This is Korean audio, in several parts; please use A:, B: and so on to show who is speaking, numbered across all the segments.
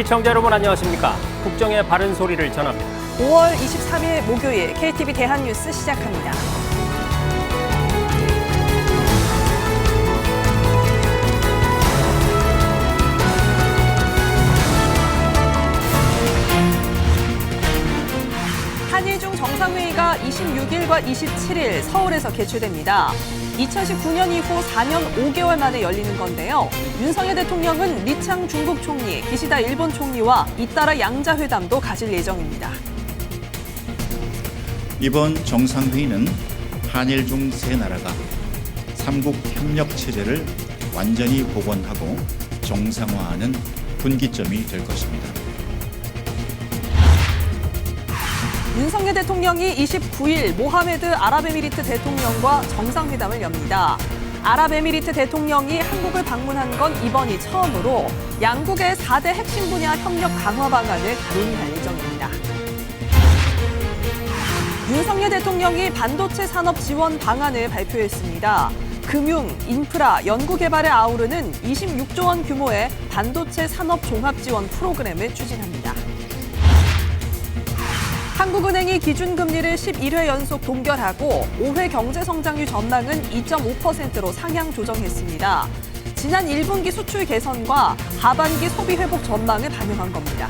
A: 시청자 여러분 안녕하십니까? 국정의 바른 소리를 전합니다.
B: 5월 23일 목요일 KTV 대한뉴스 시작합니다. 한일중 정상회의가 26일과 27일 서울에서 개최됩니다. 2019년 이후 4년 5개월 만에 열리는 건데요. 윤석열 대통령은 리창 중국 총리, 기시다 일본 총리와 잇따라 양자회담도 가질 예정입니다.
C: 이번 정상회의는 한일 중 세 나라가 삼국 협력 체제를 완전히 복원하고 정상화하는 분기점이 될 것입니다.
B: 윤석열 대통령이 29일 모하메드 아랍에미리트 대통령과 정상회담을 엽니다. 아랍에미리트 대통령이 한국을 방문한 건 이번이 처음으로 양국의 4대 핵심 분야 협력 강화 방안을 논의할 예정입니다. 윤석열 대통령이 반도체 산업 지원 방안을 발표했습니다. 금융, 인프라, 연구개발에 아우르는 26조 원 규모의 반도체 산업 종합 지원 프로그램을 추진합니다. 한국은행이 기준금리를 11회 연속 동결하고 5회 경제성장률 전망은 2.5%로 상향 조정했습니다. 지난 1분기 수출 개선과 하반기 소비 회복 전망을 반영한 겁니다.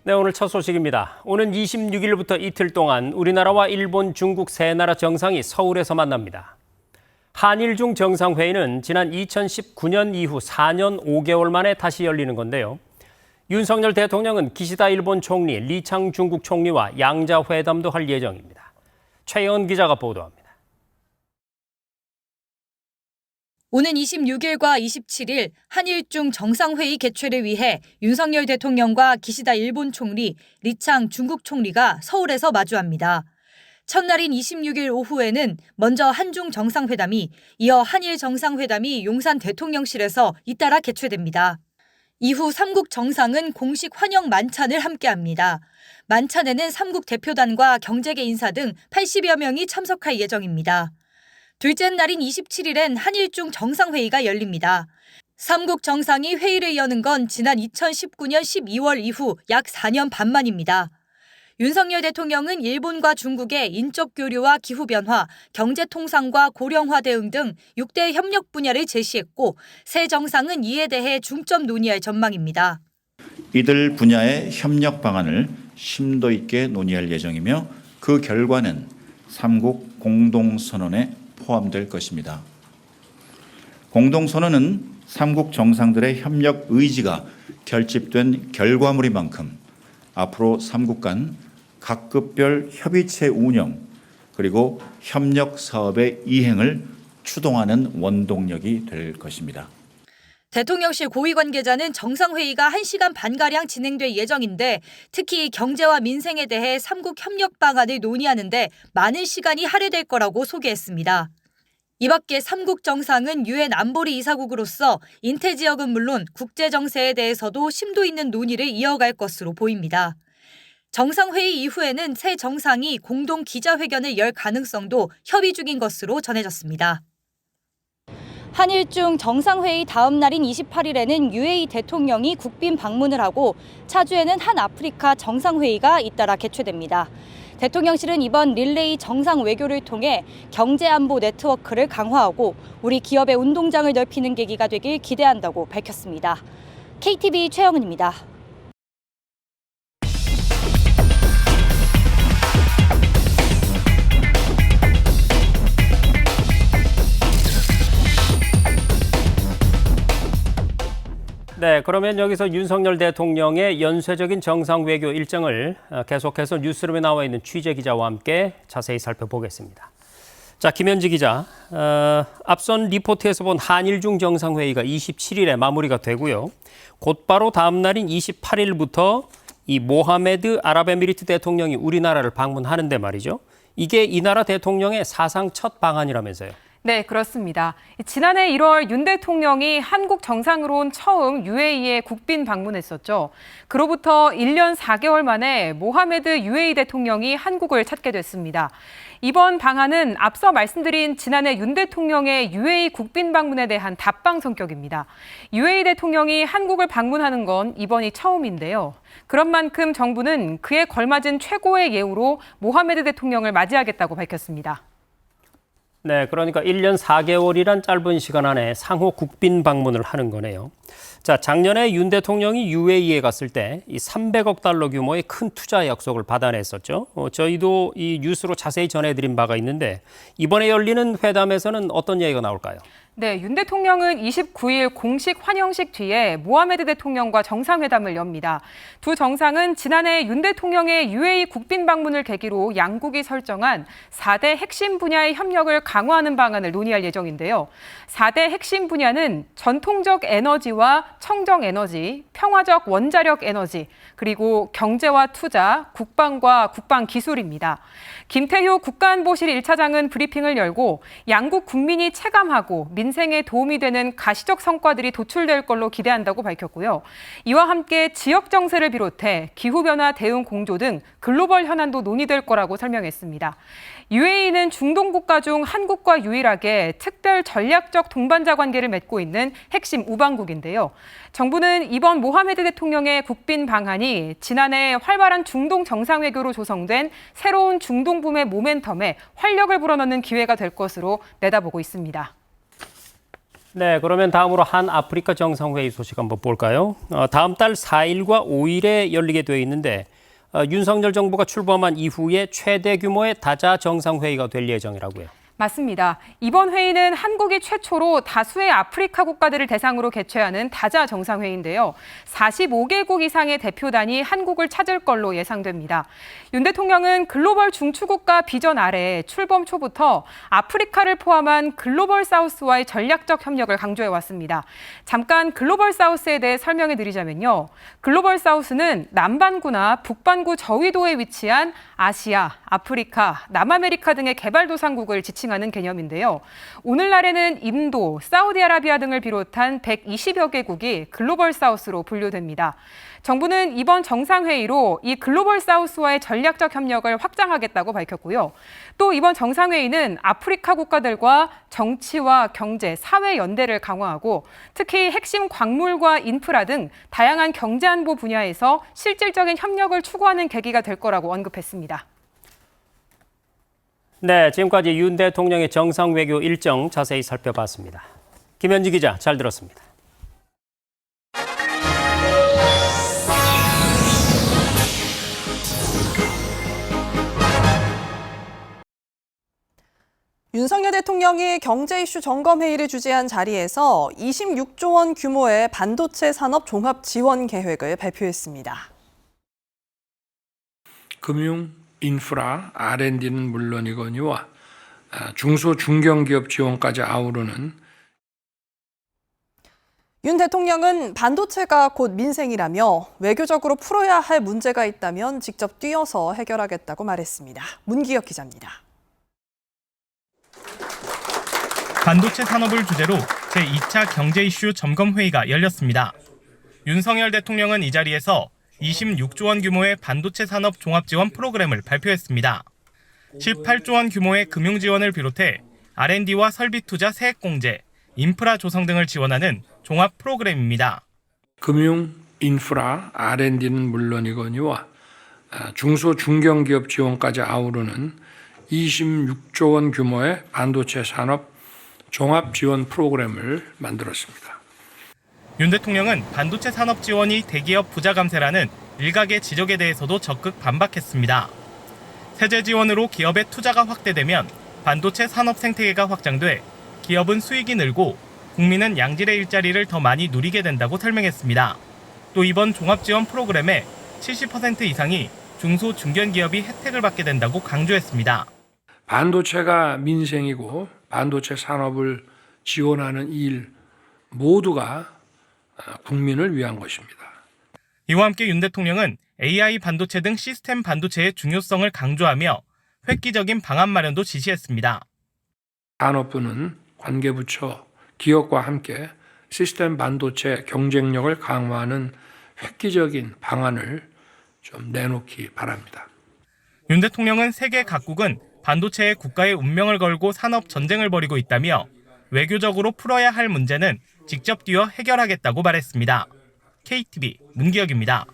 A: 네, 오늘 첫 소식입니다. 오는 26일부터 이틀 동안 우리나라와 일본, 중국 세 나라 정상이 서울에서 만납니다. 한일중 정상회의는 지난 2019년 이후 4년 5개월 만에 다시 열리는 건데요. 윤석열 대통령은 기시다 일본 총리, 리창 중국 총리와 양자회담도 할 예정입니다. 최연 기자가 보도합니다.
D: 오는 26일과 27일 한일중 정상회의 개최를 위해 윤석열 대통령과 기시다 일본 총리, 리창 중국 총리가 서울에서 마주합니다. 첫날인 26일 오후에는 먼저 한중 정상회담이, 이어 한일 정상회담이 용산 대통령실에서 잇따라 개최됩니다. 이후 삼국 정상은 공식 환영 만찬을 함께합니다. 만찬에는 삼국 대표단과 경제계 인사 등 80여 명이 참석할 예정입니다. 둘째 날인 27일엔 한일중 정상회의가 열립니다. 삼국 정상이 회의를 여는 건 지난 2019년 12월 이후 약 4년 반 만입니다. 윤석열 대통령은 일본과 중국의 인적 교류와 기후변화, 경제통상과 고령화 대응 등 6대 협력 분야를 제시했고 새 정상은 이에 대해 중점 논의할 전망입니다.
C: 이들 분야의 협력 방안을 심도 있게 논의할 예정이며 그 결과는 삼국 공동선언에 포함될 것입니다. 공동선언은 삼국 정상들의 협력 의지가 결집된 결과물인 만큼 앞으로 삼국 간 각급별 협의체 운영 그리고 협력 사업의 이행을 추동하는 원동력이 될 것입니다.
D: 대통령실 고위 관계자는 정상회의가 1시간 반가량 진행될 예정인데 특히 경제와 민생에 대해 삼국 협력 방안을 논의하는 데 많은 시간이 할애될 거라고 소개했습니다. 이 밖에 삼국 정상은 유엔 안보리 이사국으로서 인태 지역은 물론 국제 정세에 대해서도 심도 있는 논의를 이어갈 것으로 보입니다. 정상회의 이후에는 새 정상이 공동 기자회견을 열 가능성도 협의 중인 것으로 전해졌습니다. 한일중 정상회의 다음 날인 28일에는 UAE 대통령이 국빈 방문을 하고 차주에는 한 아프리카 정상회의가 잇따라 개최됩니다. 대통령실은 이번 릴레이 정상 외교를 통해 경제안보 네트워크를 강화하고 우리 기업의 운동장을 넓히는 계기가 되길 기대한다고 밝혔습니다. KTV 최영은입니다.
A: 네, 그러면 여기서 윤석열 대통령의 연쇄적인 정상 외교 일정을 계속해서 뉴스룸에 나와 있는 취재 기자와 함께 자세히 살펴보겠습니다. 자, 김현지 기자, 앞선 리포트에서 본 한일중 정상회의가 27일에 마무리가 되고요. 곧바로 다음 날인 28일부터 이 모하메드 아랍에미리트 대통령이 우리나라를 방문하는데 말이죠. 이게 이 나라 대통령의 사상 첫 방한이라면서요.
E: 네, 그렇습니다. 지난해 1월 윤 대통령이 한국 정상으론 처음 UAE에 국빈 방문했었죠. 그로부터 1년 4개월 만에 모하메드 UAE 대통령이 한국을 찾게 됐습니다. 이번 방한은 앞서 말씀드린 지난해 윤 대통령의 UAE 국빈 방문에 대한 답방 성격입니다. UAE 대통령이 한국을 방문하는 건 이번이 처음인데요. 그런 만큼 정부는 그에 걸맞은 최고의 예우로 모하메드 대통령을 맞이하겠다고 밝혔습니다.
A: 네, 그러니까 1년 4개월이란 짧은 시간 안에 상호 국빈 방문을 하는 거네요. 자, 작년에 윤 대통령이 UAE에 갔을 때 이 300억 달러 규모의 큰 투자 약속을 받아냈었죠. 저희도 이 뉴스로 자세히 전해드린 바가 있는데 이번에 열리는 회담에서는 어떤 얘기가 나올까요?
E: 네, 윤 대통령은 29일 공식 환영식 뒤에 모하메드 대통령과 정상회담을 엽니다. 두 정상은 지난해 윤 대통령의 UAE 국빈 방문을 계기로 양국이 설정한 4대 핵심 분야의 협력을 강화하는 방안을 논의할 예정인데요. 4대 핵심 분야는 전통적 에너지와 청정 에너지, 평화적 원자력 에너지, 그리고 경제와 투자, 국방과 국방 기술입니다. 김태효 국가안보실 1차장은 브리핑을 열고 양국 국민이 체감하고 민생에 도움이 되는 가시적 성과들이 도출될 걸로 기대한다고 밝혔고요. 이와 함께 지역 정세를 비롯해 기후변화 대응 공조 등 글로벌 현안도 논의될 거라고 설명했습니다. UAE는 중동 국가 중 한국과 유일하게 특별 전략적 동반자 관계를 맺고 있는 핵심 우방국인데요. 정부는 이번 모하메드 대통령의 국빈 방한이 지난해 활발한 중동 정상회교로 조성된 새로운 중동붐의 모멘텀에 활력을 불어넣는 기회가 될 것으로 내다보고 있습니다.
A: 네, 그러면 다음으로 한 아프리카 정상회의 소식 한번 볼까요? 다음 달 4일과 5일에 열리게 되어 있는데 윤석열 정부가 출범한 이후에 최대 규모의 다자 정상회의가 될 예정이라고요.
E: 맞습니다. 이번 회의는 한국이 최초로 다수의 아프리카 국가들을 대상으로 개최하는 다자 정상회의인데요. 45개국 이상의 대표단이 한국을 찾을 걸로 예상됩니다. 윤 대통령은 글로벌 중추국가 비전 아래 출범 초부터 아프리카를 포함한 글로벌 사우스와의 전략적 협력을 강조해왔습니다. 잠깐 글로벌 사우스에 대해 설명해 드리자면요. 글로벌 사우스는 남반구나 북반구 저위도에 위치한 아시아, 아프리카, 남아메리카 등의 개발도상국을 지칭하는 개념인데요. 오늘날에는 인도, 사우디아라비아 등을 비롯한 120여 개국이 글로벌 사우스로 분류됩니다. 정부는 이번 정상회의로 이 글로벌 사우스와의 전략적 협력을 확장하겠다고 밝혔고요. 또 이번 정상회의는 아프리카 국가들과 정치와 경제, 사회 연대를 강화하고 특히 핵심 광물과 인프라 등 다양한 경제안보 분야에서 실질적인 협력을 추구하는 계기가 될 거라고 언급했습니다.
A: 네, 지금까지 윤 대통령의 정상외교 일정 자세히 살펴봤습니다. 김현지 기자, 잘 들었습니다.
B: 윤석열 대통령이 경제 이슈 점검 회의를 주재한 자리에서 26조 원 규모의 반도체 산업 종합 지원 계획을 발표했습니다.
F: 금융, 인프라, R&D는 물론이거니와 중소 중견기업 지원까지 아우르는
B: 윤 대통령은 반도체가 곧 민생이라며 외교적으로 풀어야 할 문제가 있다면 직접 뛰어서 해결하겠다고 말했습니다. 문기혁 기자입니다.
G: 반도체 산업을 주제로 제2차 경제 이슈 점검 회의가 열렸습니다. 윤석열 대통령은 이 자리에서 26조 원 규모의 반도체 산업 종합 지원 프로그램을 발표했습니다. 18조 원 규모의 금융 지원을 비롯해 R&D와 설비 투자 세액 공제, 인프라 조성 등을 지원하는 종합 프로그램입니다.
F: 금융, 인프라, R&D는 물론이거니와 중소 중견기업 지원까지 아우르는 26조 원 규모의 반도체 산업 종합 지원 프로그램을 만들었습니다.
G: 윤 대통령은 반도체 산업 지원이 대기업 부자 감세라는 일각의 지적에 대해서도 적극 반박했습니다. 세제 지원으로 기업의 투자가 확대되면 반도체 산업 생태계가 확장돼 기업은 수익이 늘고 국민은 양질의 일자리를 더 많이 누리게 된다고 설명했습니다. 또 이번 종합 지원 프로그램의 70% 이상이 중소 중견기업이 혜택을 받게 된다고 강조했습니다.
F: 반도체가 민생이고 반도체 산업을 지원하는 일 모두가 국민을 위한 것입니다.
G: 이와 함께 윤 대통령은 AI 반도체 등 시스템 반도체의 중요성을 강조하며 획기적인 방안 마련도 지시했습니다.
F: 산업부는 관계부처, 기업과 함께 시스템 반도체 경쟁력을 강화하는 획기적인 방안을 좀 내놓기 바랍니다.
G: 윤 대통령은 세계 각국은 반도체에 국가의 운명을 걸고 산업 전쟁을 벌이고 있다며 외교적으로 풀어야 할 문제는 직접 뛰어 해결하겠다고 말했습니다. KTV 문기혁입니다.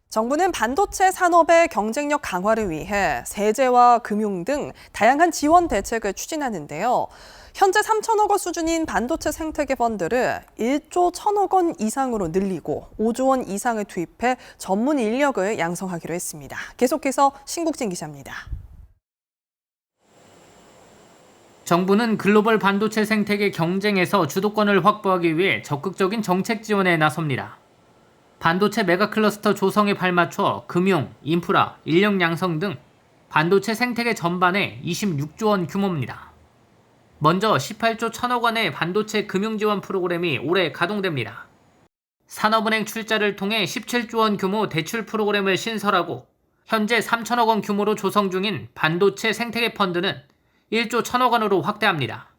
B: 정부는 반도체 산업의 경쟁력 강화를 위해 세제와 금융 등 다양한 지원 대책을 추진하는데요. 현재 3천억 원 수준인 반도체 생태계 펀드를 1조 1천억 원 이상으로 늘리고 5조 원 이상을 투입해 전문 인력을 양성하기로 했습니다. 계속해서 신국진 기자입니다.
H: 정부는 글로벌 반도체 생태계 경쟁에서 주도권을 확보하기 위해 적극적인 정책 지원에 나섭니다. 반도체 메가클러스터 조성에 발맞춰 금융, 인프라, 인력 양성 등 반도체 생태계 전반에 26조 원 규모입니다. 먼저 18조 1천억 원의 반도체 금융 지원 프로그램이 올해 가동됩니다. 산업은행 출자를 통해 17조 원 규모 대출 프로그램을 신설하고 현재 3천억 원 규모로 조성 중인 반도체 생태계 펀드는 1조 1천억 원으로 확대합니다.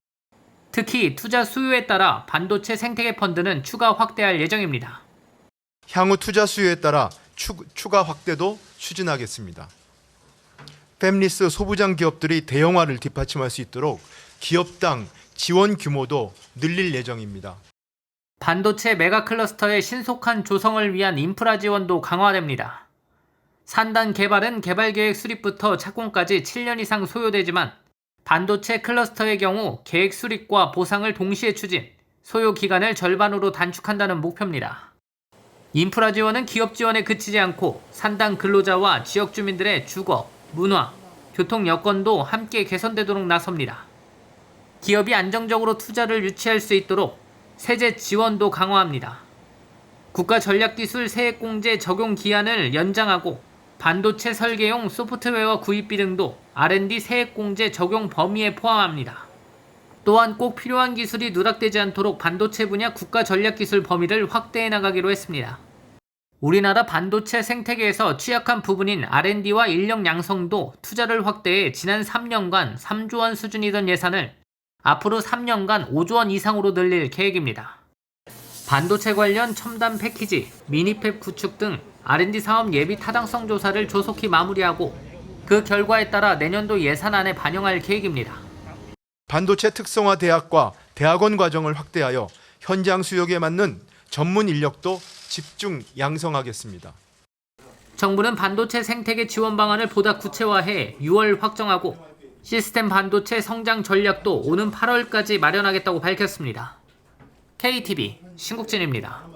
H: 특히 투자 수요에 따라 반도체 생태계 펀드는 추가 확대할 예정입니다.
I: 향후 투자 수요에 따라 추가 확대도 추진하겠습니다. 팹리스 소부장 기업들이 대형화를 뒷받침할 수 있도록 기업당 지원 규모도 늘릴 예정입니다.
H: 반도체 메가클러스터의 신속한 조성을 위한 인프라 지원도 강화됩니다. 산단 개발은 개발계획 수립부터 착공까지 7년 이상 소요되지만 반도체 클러스터의 경우 계획 수립과 보상을 동시에 추진, 소요 기간을 절반으로 단축한다는 목표입니다. 인프라 지원은 기업 지원에 그치지 않고 산단 근로자와 지역 주민들의 주거, 문화, 교통 여건도 함께 개선되도록 나섭니다. 기업이 안정적으로 투자를 유치할 수 있도록 세제 지원도 강화합니다. 국가전략기술 세액공제 적용 기한을 연장하고 반도체 설계용 소프트웨어 구입비 등도 R&D 세액공제 적용 범위에 포함합니다. 또한 꼭 필요한 기술이 누락되지 않도록 반도체 분야 국가전략기술 범위를 확대해 나가기로 했습니다. 우리나라 반도체 생태계에서 취약한 부분인 R&D와 인력 양성도 투자를 확대해 지난 3년간 3조 원 수준이던 예산을 앞으로 3년간 5조 원 이상으로 늘릴 계획입니다. 반도체 관련 첨단 패키지, 미니팹 구축 등 R&D 사업 예비 타당성 조사를 조속히 마무리하고 그 결과에 따라 내년도 예산안에 반영할 계획입니다.
I: 반도체 특성화 대학과 대학원 과정을 확대하여 현장 수요에 맞는 전문 인력도 집중 양성하겠습니다.
H: 정부는 반도체 생태계 지원 방안을 보다 구체화해 6월 확정하고 시스템 반도체 성장 전략도 오는 8월까지 마련하겠다고 밝혔습니다. KTV 신국진입니다.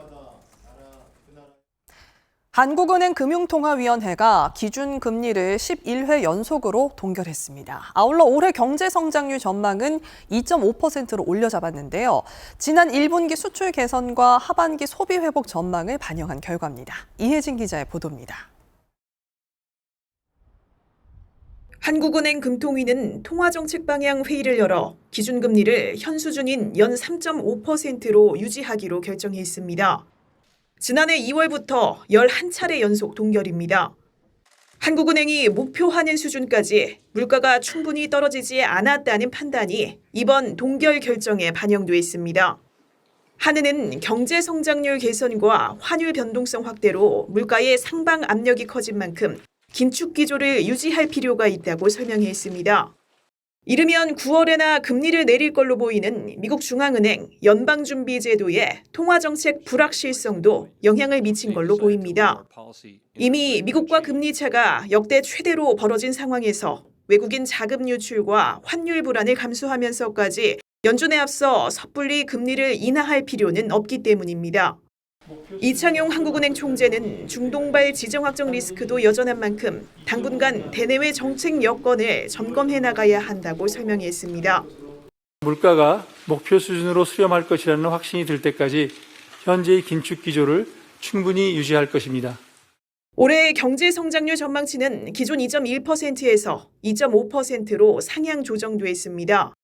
B: 한국은행 금융통화위원회가 기준금리를 11회 연속으로 동결했습니다. 아울러 올해 경제성장률 전망은 2.5%로 올려잡았는데요. 지난 1분기 수출 개선과 하반기 소비 회복 전망을 반영한 결과입니다. 이혜진 기자의 보도입니다.
J: 한국은행 금통위는 통화정책 방향 회의를 열어 기준금리를 현 수준인 연 3.5%로 유지하기로 결정했습니다. 지난해 2월부터 11차례 연속 동결입니다. 한국은행이 목표하는 수준까지 물가가 충분히 떨어지지 않았다는 판단이 이번 동결 결정에 반영돼 있습니다. 한은은 경제 성장률 개선과 환율 변동성 확대로 물가의 상방 압력이 커진 만큼 긴축 기조를 유지할 필요가 있다고 설명했습니다. 이르면 9월에나 금리를 내릴 걸로 보이는 미국 중앙은행 연방준비제도의 통화정책 불확실성도 영향을 미친 걸로 보입니다. 이미 미국과 금리 차가 역대 최대로 벌어진 상황에서 외국인 자금 유출과 환율 불안을 감수하면서까지 연준에 앞서 섣불리 금리를 인하할 필요는 없기 때문입니다. 이창용 한국은행 총재는 중동발 지정 확정 리스크도 여전한 만큼 당분간 대내외 정책 여건을 점검해 나가야 한다고 설명했습니다.
K: 물가가 목표 수준으로 수렴할 것이라는 확신이 들 때까지 현재의 긴축 기조를 충분히 유지할 것입니다.
J: 올해 경제 성장률 전망치는 기존 2.1%에서 2.5%로 상향 조정됐습니다.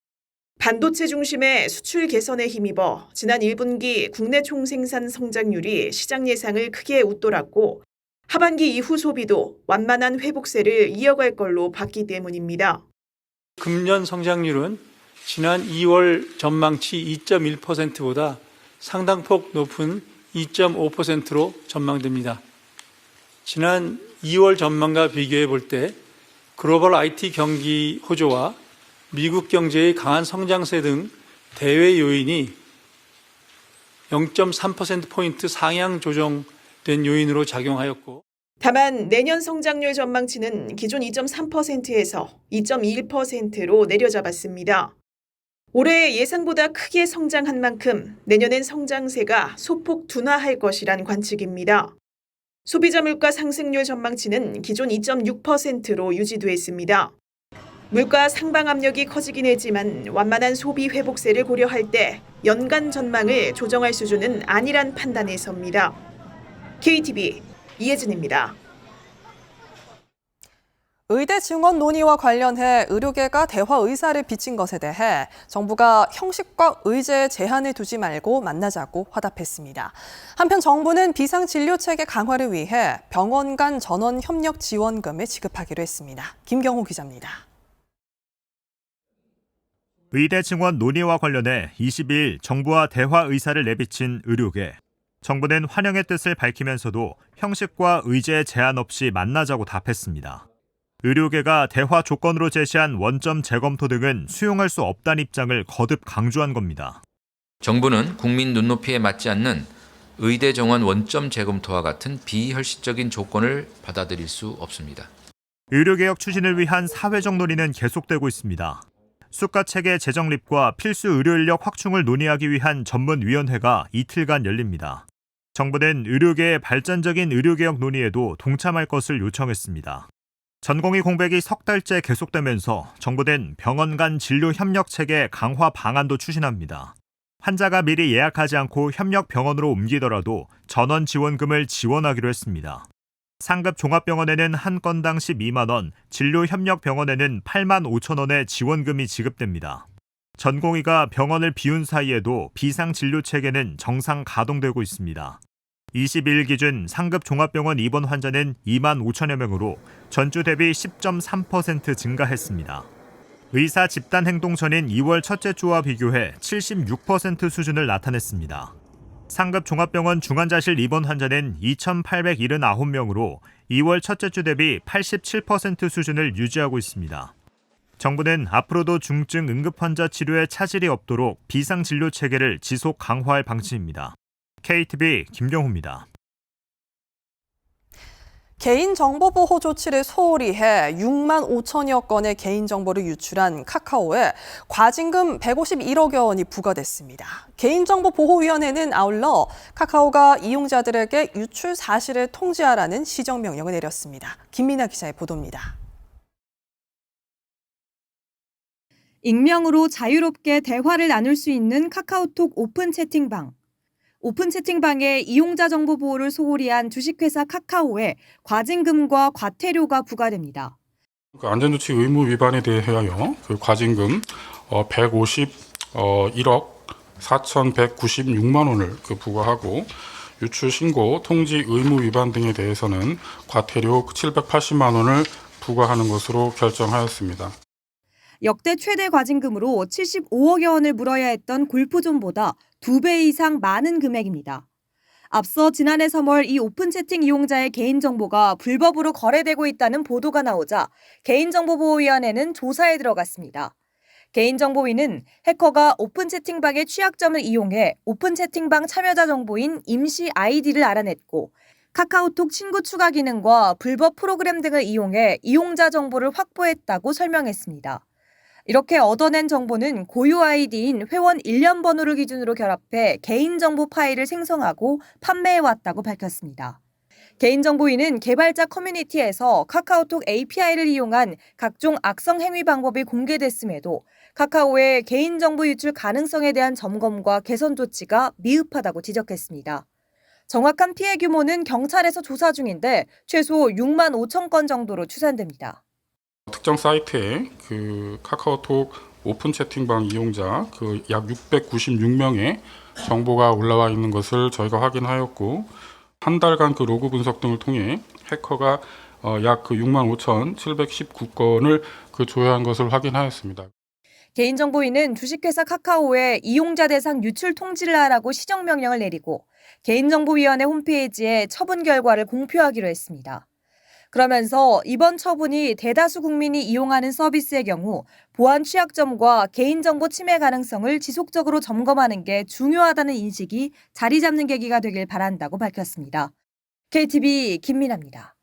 J: 반도체 중심의 수출 개선에 힘입어 지난 1분기 국내 총생산 성장률이 시장 예상을 크게 웃돌았고 하반기 이후 소비도 완만한 회복세를 이어갈 걸로 봤기 때문입니다.
K: 금년 성장률은 지난 2월 전망치 2.1%보다 상당폭 높은 2.5%로 전망됩니다. 지난 2월 전망과 비교해 볼 때 글로벌 IT 경기 호조와 미국 경제의 강한 성장세 등 대외 요인이 0.3%포인트 상향 조정된 요인으로 작용하였고,
J: 다만 내년 성장률 전망치는 기존 2.3%에서 2.1%로 내려잡았습니다. 올해 예상보다 크게 성장한 만큼 내년엔 성장세가 소폭 둔화할 것이란 관측입니다. 소비자 물가 상승률 전망치는 기존 2.6%로 유지됐습니다. 물가 상방 압력이 커지긴 했지만 완만한 소비 회복세를 고려할 때 연간 전망을 조정할 수준은 아니란 판단에 섭니다. KTV 이혜진입니다.
B: 의대 증원 논의와 관련해 의료계가 대화 의사를 비친 것에 대해 정부가 형식과 의제에 제한을 두지 말고 만나자고 화답했습니다. 한편 정부는 비상진료체계 강화를 위해 병원 간 전원 협력 지원금을 지급하기로 했습니다. 김경호 기자입니다.
L: 의대 증원 논의와 관련해 22일 정부와 대화 의사를 내비친 의료계. 정부는 환영의 뜻을 밝히면서도 형식과 의제에 제한 없이 만나자고 답했습니다. 의료계가 대화 조건으로 제시한 원점 재검토 등은 수용할 수 없다는 입장을 거듭 강조한 겁니다.
M: 정부는 국민 눈높이에 맞지 않는 의대 정원 원점 재검토와 같은 비현실적인 조건을 받아들일 수 없습니다.
L: 의료개혁 추진을 위한 사회적 논의는 계속되고 있습니다. 수가체계 재정립과 필수 의료인력 확충을 논의하기 위한 전문위원회가 이틀간 열립니다. 정부는 의료계의 발전적인 의료개혁 논의에도 동참할 것을 요청했습니다. 전공의 공백이 석 달째 계속되면서 정부는 병원 간 진료 협력 체계 강화 방안도 추진합니다. 환자가 미리 예약하지 않고 협력 병원으로 옮기더라도 전원 지원금을 지원하기로 했습니다. 상급 종합병원에는 한 건당 12만 원, 진료 협력 병원에는 8만 5천 원의 지원금이 지급됩니다. 전공의가 병원을 비운 사이에도 비상 진료 체계는 정상 가동되고 있습니다. 22일 기준 상급 종합병원 입원 환자는 2만 5천여 명으로 전주 대비 10.3% 증가했습니다. 의사 집단 행동전인 2월 첫째 주와 비교해 76% 수준을 나타냈습니다. 상급 종합병원 중환자실 입원 환자는 2,879명으로 2월 첫째 주 대비 87% 수준을 유지하고 있습니다. 정부는 앞으로도 중증 응급 환자 치료에 차질이 없도록 비상 진료 체계를 지속 강화할 방침입니다. KTV 김경호입니다.
B: 개인정보보호 조치를 소홀히 해 6만 5천여 건의 개인정보를 유출한 카카오에 과징금 151억여 원이 부과됐습니다. 개인정보보호위원회는 아울러 카카오가 이용자들에게 유출 사실을 통지하라는 시정명령을 내렸습니다. 김민아 기자의 보도입니다.
N: 익명으로 자유롭게 대화를 나눌 수 있는 카카오톡 오픈 채팅방. 오픈 채팅방에 이용자 정보 보호를 소홀히 한 주식회사 카카오에 과징금과 과태료가 부과됩니다.
O: 안전조치 의무 위반에 대하여 과징금 151억 4,196만 원을 부과하고 유출 신고, 통지 의무 위반 등에 대해서는 과태료 780만 원을 부과하는 것으로 결정하였습니다.
N: 역대 최대 과징금으로 75억여 원을 물어야 했던 골프존보다 2배 이상 많은 금액입니다. 앞서 지난해 3월 이 오픈 채팅 이용자의 개인정보가 불법으로 거래되고 있다는 보도가 나오자 개인정보보호위원회는 조사에 들어갔습니다. 개인정보위는 해커가 오픈 채팅방의 취약점을 이용해 오픈 채팅방 참여자 정보인 임시 아이디를 알아냈고 카카오톡 친구 추가 기능과 불법 프로그램 등을 이용해 이용자 정보를 확보했다고 설명했습니다. 이렇게 얻어낸 정보는 고유 아이디인 회원 1년 번호를 기준으로 결합해 개인정보 파일을 생성하고 판매해왔다고 밝혔습니다. 개인정보위는 개발자 커뮤니티에서 카카오톡 API를 이용한 각종 악성 행위 방법이 공개됐음에도 카카오의 개인정보 유출 가능성에 대한 점검과 개선 조치가 미흡하다고 지적했습니다. 정확한 피해 규모는 경찰에서 조사 중인데 최소 6만 5천 건 정도로 추산됩니다.
O: 특정 사이트에 카카오톡 오픈 채팅방 이용자 약 696명의 정보가 올라와 있는 것을 저희가 확인하였고 한 달간 로그 분석 등을 통해 해커가 약 65,719건을 조회한 것을 확인하였습니다.
N: 개인정보위는 주식회사 카카오에 이용자 대상 유출 통지를 하라고 시정명령을 내리고 개인정보위원회 홈페이지에 처분 결과를 공표하기로 했습니다. 그러면서 이번 처분이 대다수 국민이 이용하는 서비스의 경우 보안 취약점과 개인정보 침해 가능성을 지속적으로 점검하는 게 중요하다는 인식이 자리 잡는 계기가 되길 바란다고 밝혔습니다. KTV 김민아입니다.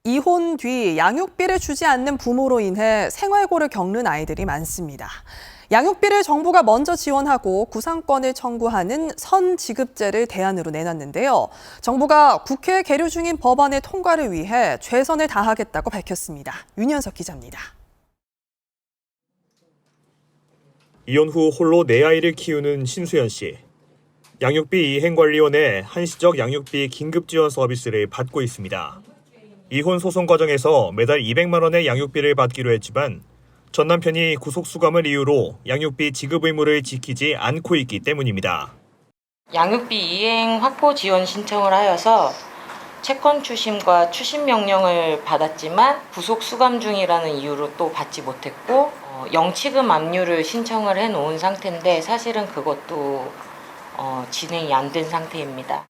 B: 이혼 뒤 양육비를 주지 않는 부모로 인해 생활고를 겪는 아이들이 많습니다. 양육비를 정부가 먼저 지원하고 구상권을 청구하는 선지급제를 대안으로 내놨는데요. 정부가 국회에 계류 중인 법안의 통과를 위해 최선을 다하겠다고 밝혔습니다. 윤현석 기자입니다.
P: 이혼 후 홀로 4아이를 키우는 신수연 씨. 양육비 이행관리원의 한시적 양육비 긴급지원 서비스를 받고 있습니다. 이혼 소송 과정에서 매달 200만 원의 양육비를 받기로 했지만 전 남편이 구속수감을 이유로 양육비 지급 의무를 지키지 않고 있기 때문입니다.
Q: 양육비 이행 확보 지원 신청을 하여서 채권 추심과 추심 명령을 받았지만 구속수감 중이라는 이유로 또 받지 못했고 영치금 압류를 신청을 해놓은 상태인데 사실은 그것도 진행이 안 된 상태입니다.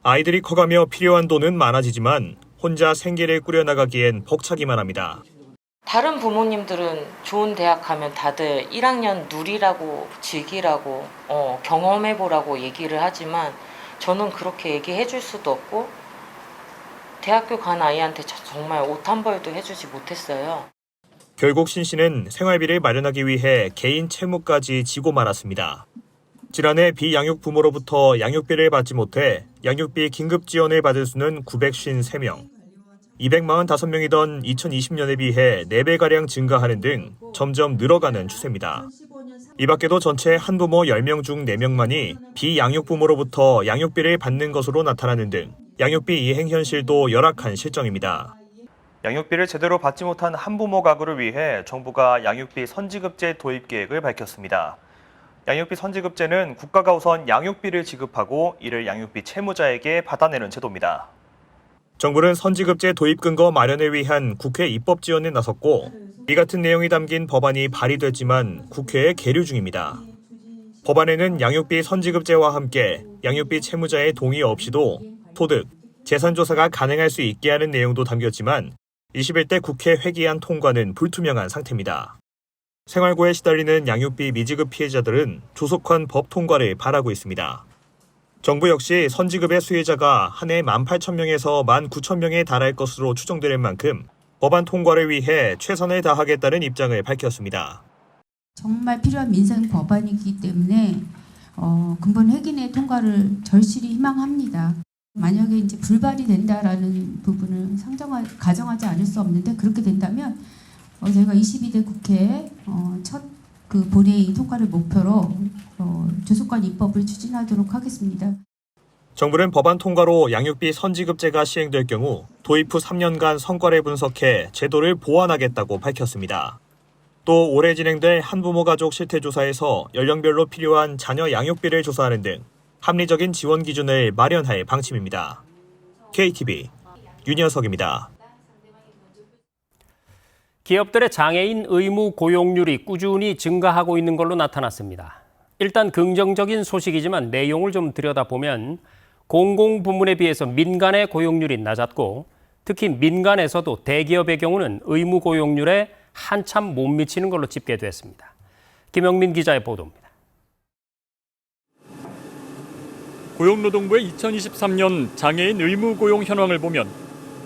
P: 아이들이 커가며 필요한 돈은 많아지지만 혼자 생계를 꾸려나가기엔 벅차기만 합니다.
Q: 다른 부모님들은 좋은 대학 가면 다들 1학년 누리라고 즐기라고 경험해보라고 얘기를 하지만 저는 그렇게 얘기해 줄 수도 없고 대학교 간 아이한테 정말 옷 한 벌도 해주지 못했어요.
P: 결국 신 씨는 생활비를 마련하기 위해 개인 채무까지 지고 말았습니다. 지난해 비양육 부모로부터 양육비를 받지 못해 양육비 긴급 지원을 받을 수는 953명. 245명이던 2020년에 비해 4배가량 증가하는 등 점점 늘어가는 추세입니다. 이 밖에도 전체 한부모 10명 중 4명만이 비양육 부모로부터 양육비를 받는 것으로 나타나는 등 양육비 이행 현실도 열악한 실정입니다. 양육비를 제대로 받지 못한 한부모 가구를 위해 정부가 양육비 선지급제 도입 계획을 밝혔습니다. 양육비 선지급제는 국가가 우선 양육비를 지급하고 이를 양육비 채무자에게 받아내는 제도입니다. 정부는 선지급제 도입 근거 마련을 위한 국회 입법 지원에 나섰고 이 같은 내용이 담긴 법안이 발의됐지만 국회에 계류 중입니다. 법안에는 양육비 선지급제와 함께 양육비 채무자의 동의 없이도 소득, 재산 조사가 가능할 수 있게 하는 내용도 담겼지만 21대 국회 회기안 통과는 불투명한 상태입니다. 생활고에 시달리는 양육비 미지급 피해자들은 조속한 법 통과를 바라고 있습니다. 정부 역시 선지급의 수혜자가 한 해 18,000명에서 19,000명에 달할 것으로 추정되는 만큼 법안 통과를 위해 최선을 다하겠다는 입장을 밝혔습니다.
R: 정말 필요한 민생 법안이기 때문에 근본 회기내 통과를 절실히 희망합니다. 만약에 이제 불발이 된다라는 부분을 가정하지 않을 수 없는데 그렇게 된다면 저희가 22대 국회에 첫 본회의 통과를 목표로 조속한 입법을 추진하도록 하겠습니다.
P: 정부는 법안 통과로 양육비 선지급제가 시행될 경우 도입 후 3년간 성과를 분석해 제도를 보완하겠다고 밝혔습니다. 또 올해 진행될 한부모 가족 실태조사에서 연령별로 필요한 자녀 양육비를 조사하는 등 합리적인 지원 기준을 마련할 방침입니다. KTV 윤현석입니다.
A: 기업들의 장애인 의무 고용률이 꾸준히 증가하고 있는 걸로 나타났습니다. 일단 긍정적인 소식이지만 내용을 좀 들여다보면 공공부문에 비해서 민간의 고용률이 낮았고 특히 민간에서도 대기업의 경우는 의무 고용률에 한참 못 미치는 걸로 집계됐습니다. 김영민 기자의 보도입니다.
S: 고용노동부의 2023년 장애인 의무 고용 현황을 보면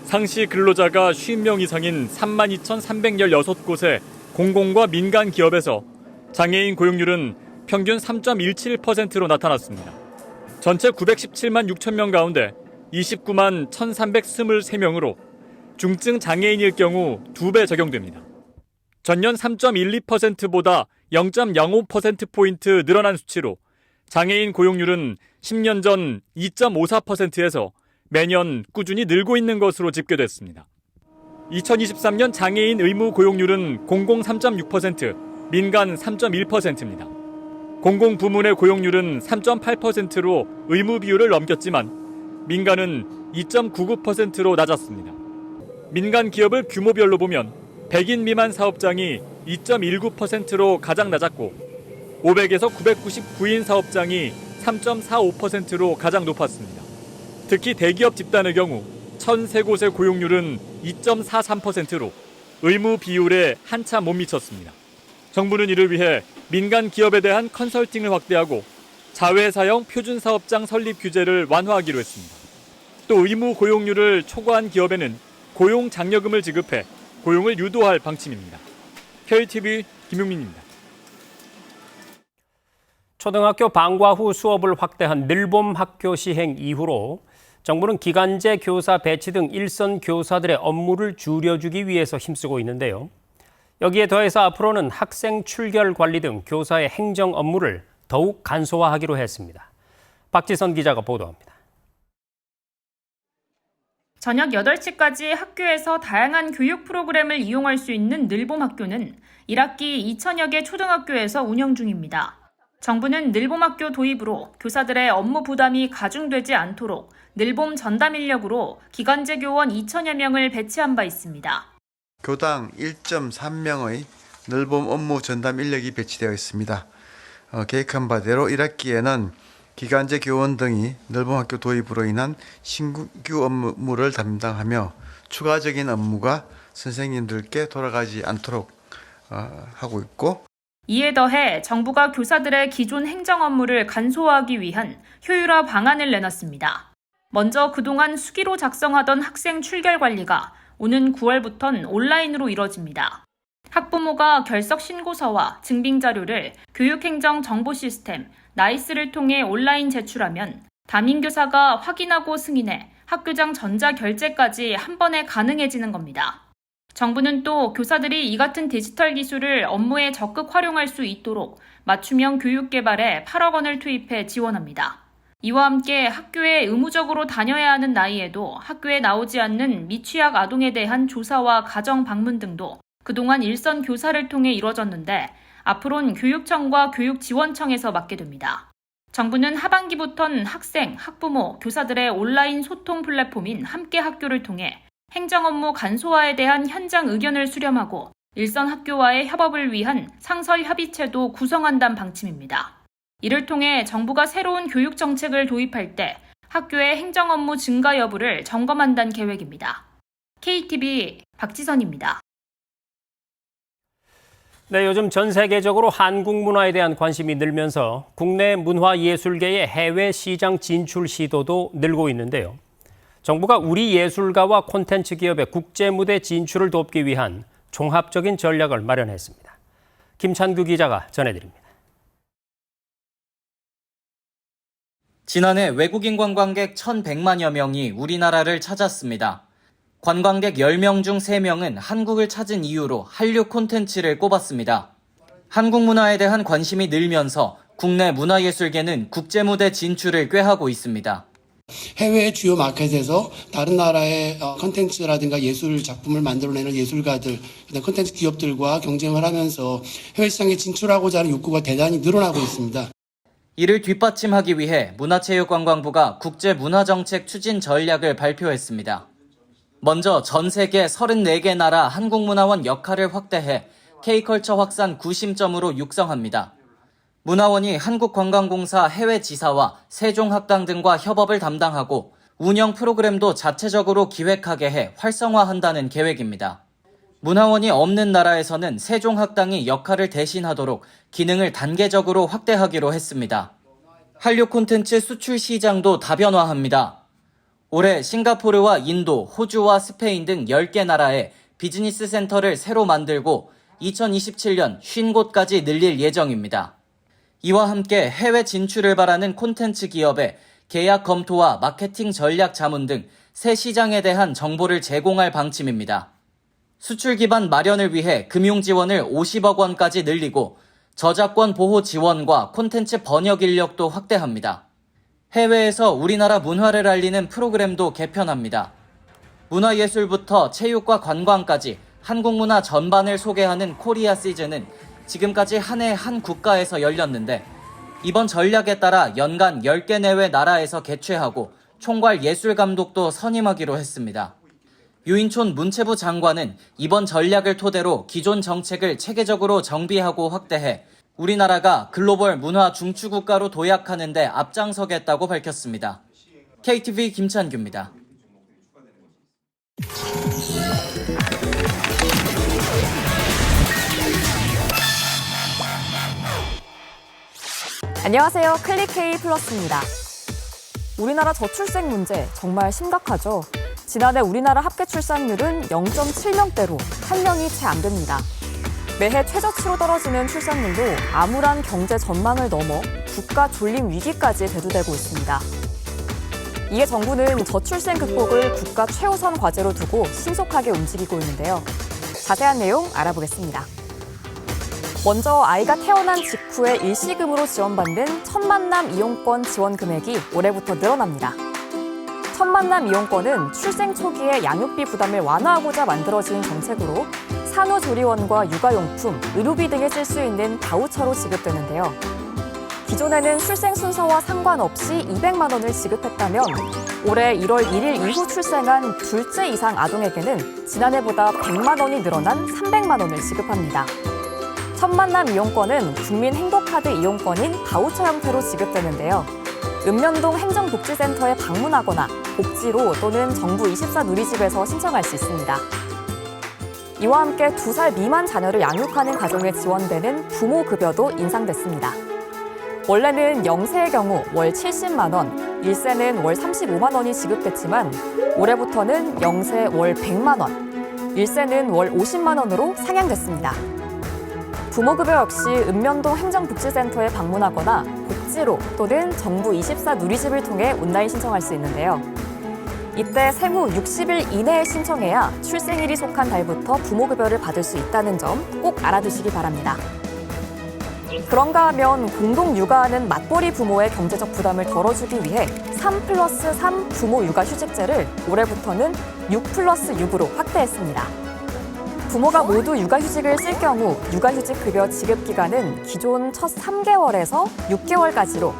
S: 상시 근로자가 50명 이상인 32,316곳의 공공과 민간 기업에서 장애인 고용률은 평균 3.17%로 나타났습니다. 전체 917만 6천 명 가운데 29만 1,323명으로 중증 장애인일 경우 2배 적용됩니다. 전년 3.12%보다 0.05%포인트 늘어난 수치로 장애인 고용률은 10년 전 2.54%에서 매년 꾸준히 늘고 있는 것으로 집계됐습니다. 2023년 장애인 의무 고용률은 공공 3.6%, 민간 3.1%입니다. 공공부문의 고용률은 3.8%로 의무 비율을 넘겼지만 민간은 2.99%로 낮았습니다. 민간 기업을 규모별로 보면 100인 미만 사업장이 2.19%로 가장 낮았고 500에서 999인 사업장이 3.45%로 가장 높았습니다. 특히 대기업 집단의 경우 1,003곳의 고용률은 2.43%로 의무 비율에 한참 못 미쳤습니다. 정부는 이를 위해 민간 기업에 대한 컨설팅을 확대하고 자회사형 표준사업장 설립 규제를 완화하기로 했습니다. 또 의무 고용률을 초과한 기업에는 고용 장려금을 지급해 고용을 유도할 방침입니다. KTV 김용민입니다.
A: 초등학교 방과 후 수업을 확대한 늘봄 학교 시행 이후로 정부는 기간제 교사 배치 등 일선 교사들의 업무를 줄여주기 위해서 힘쓰고 있는데요. 여기에 더해서 앞으로는 학생 출결 관리 등 교사의 행정 업무를 더욱 간소화하기로 했습니다. 박지선 기자가 보도합니다.
T: 저녁 8시까지 학교에서 다양한 교육 프로그램을 이용할 수 있는 늘봄 학교는 1학기 2천여 개 초등학교에서 운영 중입니다. 정부는 늘봄 학교 도입으로 교사들의 업무 부담이 가중되지 않도록 늘봄 전담 인력으로 기간제 교원 2천여 명을 배치한 바 있습니다.
U: 교당 1.3명의 늘봄 업무 전담 인력이 배치되어 있습니다. 계획한 바대로 1학기에는 기간제 교원 등이 늘봄 학교 도입으로 인한 신규 업무를 담당하며 추가적인 업무가 선생님들께 돌아가지 않도록 하고 있고,
T: 이에 더해 정부가 교사들의 기존 행정 업무를 간소화하기 위한 효율화 방안을 내놨습니다. 먼저 그동안 수기로 작성하던 학생 출결 관리가 오는 9월부터는 온라인으로 이뤄집니다. 학부모가 결석 신고서와 증빙 자료를 교육행정 정보 시스템 나이스를 통해 온라인 제출하면 담임교사가 확인하고 승인해 학교장 전자결제까지 한 번에 가능해지는 겁니다. 정부는 또 교사들이 이 같은 디지털 기술을 업무에 적극 활용할 수 있도록 맞춤형 교육 개발에 8억 원을 투입해 지원합니다. 이와 함께 학교에 의무적으로 다녀야 하는 나이에도 학교에 나오지 않는 미취학 아동에 대한 조사와 가정 방문 등도 그동안 일선 교사를 통해 이뤄졌는데 앞으로는 교육청과 교육지원청에서 맡게 됩니다. 정부는 하반기부터는 학생, 학부모, 교사들의 온라인 소통 플랫폼인 함께학교를 통해 행정 업무 간소화에 대한 현장 의견을 수렴하고 일선 학교와의 협업을 위한 상설 협의체도 구성한다는 방침입니다. 이를 통해 정부가 새로운 교육 정책을 도입할 때 학교의 행정 업무 증가 여부를 점검한다는 계획입니다. KTV 박지선입니다.
A: 네, 요즘 전 세계적으로 한국 문화에 대한 관심이 늘면서 국내 문화예술계의 해외 시장 진출 시도도 늘고 있는데요. 정부가 우리 예술가와 콘텐츠 기업의 국제 무대 진출을 돕기 위한 종합적인 전략을 마련했습니다. 김찬규 기자가 전해드립니다.
V: 지난해 외국인 관광객 1,100만여 명이 우리나라를 찾았습니다. 관광객 10명 중 3명은 한국을 찾은 이유로 한류 콘텐츠를 꼽았습니다. 한국 문화에 대한 관심이 늘면서 국내 문화예술계는 국제무대 진출을 꾀하고 있습니다.
W: 해외 주요 마켓에서 다른 나라의 콘텐츠라든가 예술 작품을 만들어내는 예술가들, 콘텐츠 기업들과 경쟁을 하면서 해외 시장에 진출하고자 하는 욕구가 대단히 늘어나고 있습니다.
V: 이를 뒷받침하기 위해 문화체육관광부가 국제문화정책 추진 전략을 발표했습니다. 먼저 전 세계 34개 나라 한국문화원 역할을 확대해 K컬처 확산 구심점으로 육성합니다. 문화원이 한국관광공사 해외지사와 세종학당 등과 협업을 담당하고 운영 프로그램도 자체적으로 기획하게 해 활성화한다는 계획입니다. 문화원이 없는 나라에서는 세종학당이 역할을 대신하도록 기능을 단계적으로 확대하기로 했습니다. 한류 콘텐츠 수출 시장도 다변화합니다. 올해 싱가포르와 인도, 호주와 스페인 등 10개 나라에 비즈니스 센터를 새로 만들고 2027년 50곳까지 늘릴 예정입니다. 이와 함께 해외 진출을 바라는 콘텐츠 기업에 계약 검토와 마케팅 전략 자문 등 새 시장에 대한 정보를 제공할 방침입니다. 수출 기반 마련을 위해 금융 지원을 50억 원까지 늘리고 저작권 보호 지원과 콘텐츠 번역 인력도 확대합니다. 해외에서 우리나라 문화를 알리는 프로그램도 개편합니다. 문화예술부터 체육과 관광까지 한국 문화 전반을 소개하는 코리아 시즌은 지금까지 한 해 한 국가에서 열렸는데 이번 전략에 따라 연간 10개 내외 나라에서 개최하고 총괄 예술감독도 선임하기로 했습니다. 유인촌 문체부 장관은 이번 전략을 토대로 기존 정책을 체계적으로 정비하고 확대해 우리나라가 글로벌 문화 중추국가로 도약하는 데 앞장서겠다고 밝혔습니다. KTV 김찬규입니다.
C: 안녕하세요. 클릭K 플러스입니다. 우리나라 저출생 문제 정말 심각하죠. 지난해 우리나라 합계 출산율은 0.7명대로 8년이 채 안 됩니다. 매해 최저치로 떨어지는 출산율도 암울한 경제 전망을 넘어 국가 존립 위기까지 대두되고 있습니다. 이에 정부는 저출생 극복을 국가 최우선 과제로 두고 신속하게 움직이고 있는데요. 자세한 내용 알아보겠습니다. 먼저 아이가 태어난 직후에 일시금으로 지원받는 첫 만남 이용권 지원 금액이 올해부터 늘어납니다. 첫 만남 이용권은 출생 초기에 양육비 부담을 완화하고자 만들어진 정책으로 산후조리원과 육아용품, 의료비 등에 쓸 수 있는 바우처로 지급되는데요. 기존에는 출생 순서와 상관없이 200만 원을 지급했다면 올해 1월 1일 이후 출생한 둘째 이상 아동에게는 지난해보다 100만 원이 늘어난 300만 원을 지급합니다. 첫 만남 이용권은 국민행복카드 이용권인 바우처 형태로 지급되는데요. 읍면동 행정복지센터에 방문하거나 복지로 또는 정부24 누리집에서 신청할 수 있습니다. 이와 함께 2살 미만 자녀를 양육하는 가정에 지원되는 부모급여도 인상됐습니다. 원래는 0세의 경우 월 70만 원, 1세는 월 35만 원이 지급됐지만 올해부터는 0세 월 100만 원, 1세는 월 50만 원으로 상향됐습니다. 부모급여 역시 읍면동 행정복지센터에 방문하거나 복지로 또는 정부24 누리집을 통해 온라인 신청할 수 있는데요. 이때 생후 60일 이내에 신청해야 출생일이 속한 달부터 부모급여를 받을 수 있다는 점 꼭 알아두시기 바랍니다. 그런가 하면 공동 육아하는 맞벌이 부모의 경제적 부담을 덜어주기 위해 3+3 부모 육아휴직제를 올해부터는 6+6으로 확대했습니다. 부모가 모두 육아휴직을 쓸 경우 육아휴직 급여 지급 기간은 기존 첫 3개월에서 6개월까지로,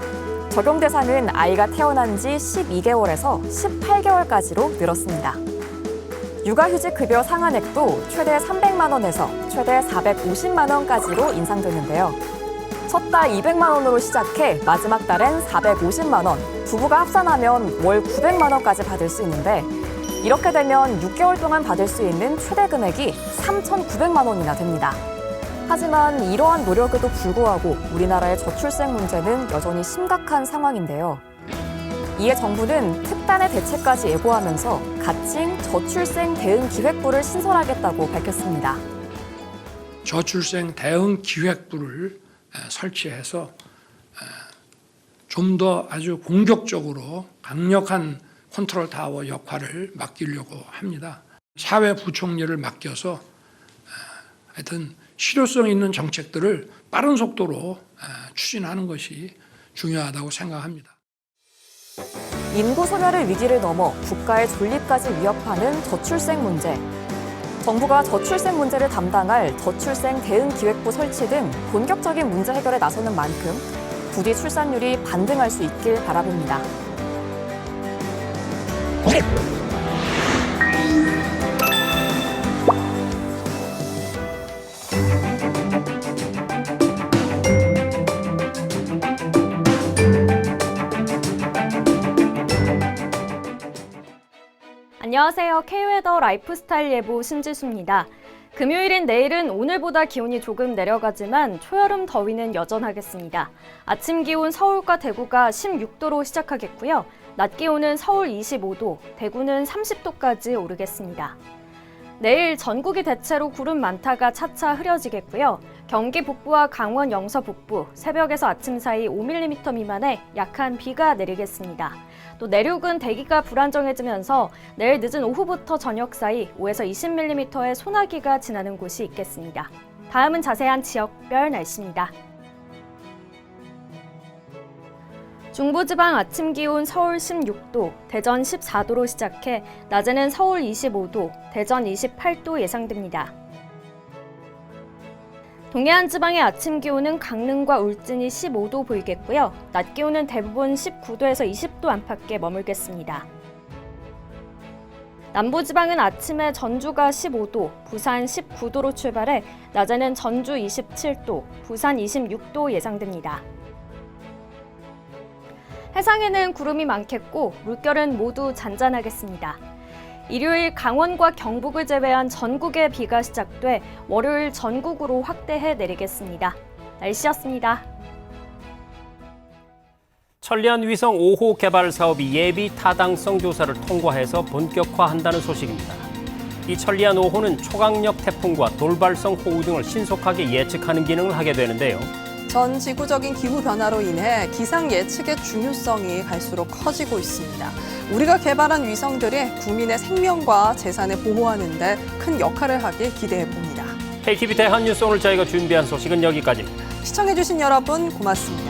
C: 적용 대상은 아이가 태어난 지 12개월에서 18개월까지로 늘었습니다. 육아휴직 급여 상한액도 최대 300만 원에서 최대 450만 원까지로 인상되는데요. 첫 달 200만 원으로 시작해 마지막 달엔 450만 원, 부부가 합산하면 월 900만 원까지 받을 수 있는데 이렇게 되면 6개월 동안 받을 수 있는 최대 금액이 3,900만 원이나 됩니다. 하지만 이러한 노력에도 불구하고 우리나라의 저출생 문제는 여전히 심각한 상황인데요. 이에 정부는 특단의 대책까지 예고하면서 가칭 저출생 대응 기획부를 신설하겠다고 밝혔습니다.
F: 저출생 대응 기획부를 설치해서 좀 더 아주 공격적으로 강력한 컨트롤 타워 역할을 맡기려고 합니다. 사회부총리를 맡겨서 하여튼 실효성 있는 정책들을 빠른 속도로 추진하는 것이 중요하다고 생각합니다.
C: 인구 소멸의 위기를 넘어 국가의 존립까지 위협하는 저출생 문제. 정부가 저출생 문제를 담당할 저출생 대응 기획부 설치 등 본격적인 문제 해결에 나서는 만큼 부디 출산율이 반등할 수 있길 바라봅니다.
D: 안녕하세요. K웨더 라이프스타일 예보 신지수입니다. 금요일인 내일은 오늘보다 기온이 조금 내려가지만 초여름 더위는 여전하겠습니다. 아침 기온 서울과 대구가 16도로 시작하겠고요. 낮 기온은 서울 25도, 대구는 30도까지 오르겠습니다. 내일 전국이 대체로 구름 많다가 차차 흐려지겠고요. 경기 북부와 강원 영서 북부, 새벽에서 아침 사이 5mm 미만의 약한 비가 내리겠습니다. 또 내륙은 대기가 불안정해지면서 내일 늦은 오후부터 저녁 사이 5에서 20mm의 소나기가 지나는 곳이 있겠습니다. 다음은 자세한 지역별 날씨입니다. 중부지방 아침 기온 서울 16도, 대전 14도로 시작해 낮에는 서울 25도, 대전 28도 예상됩니다. 동해안 지방의 아침 기온은 강릉과 울진이 15도 보이겠고요. 낮 기온은 대부분 19도에서 20도 안팎에 머물겠습니다. 남부지방은 아침에 전주가 15도, 부산 19도로 출발해 낮에는 전주 27도, 부산 26도 예상됩니다. 해상에는 구름이 많겠고 물결은 모두 잔잔하겠습니다. 일요일 강원과 경북을 제외한 전국에 비가 시작돼 월요일 전국으로 확대해 내리겠습니다. 날씨였습니다.
A: 천리안 위성 5호 개발 사업이 예비 타당성 조사를 통과해서 본격화한다는 소식입니다. 이 천리안 5호는 초강력 태풍과 돌발성 호우 등을 신속하게 예측하는 기능을 하게 되는데요.
B: 전 지구적인 기후 변화로 인해 기상 예측의 중요성이 갈수록 커지고 있습니다. 우리가 개발한 위성들이 국민의 생명과 재산을 보호하는 데 큰 역할을 하길 기대해 봅니다.
A: KTV 대한뉴스 오늘 저희가 준비한 소식은 여기까지입니다.
B: 시청해주신 여러분 고맙습니다.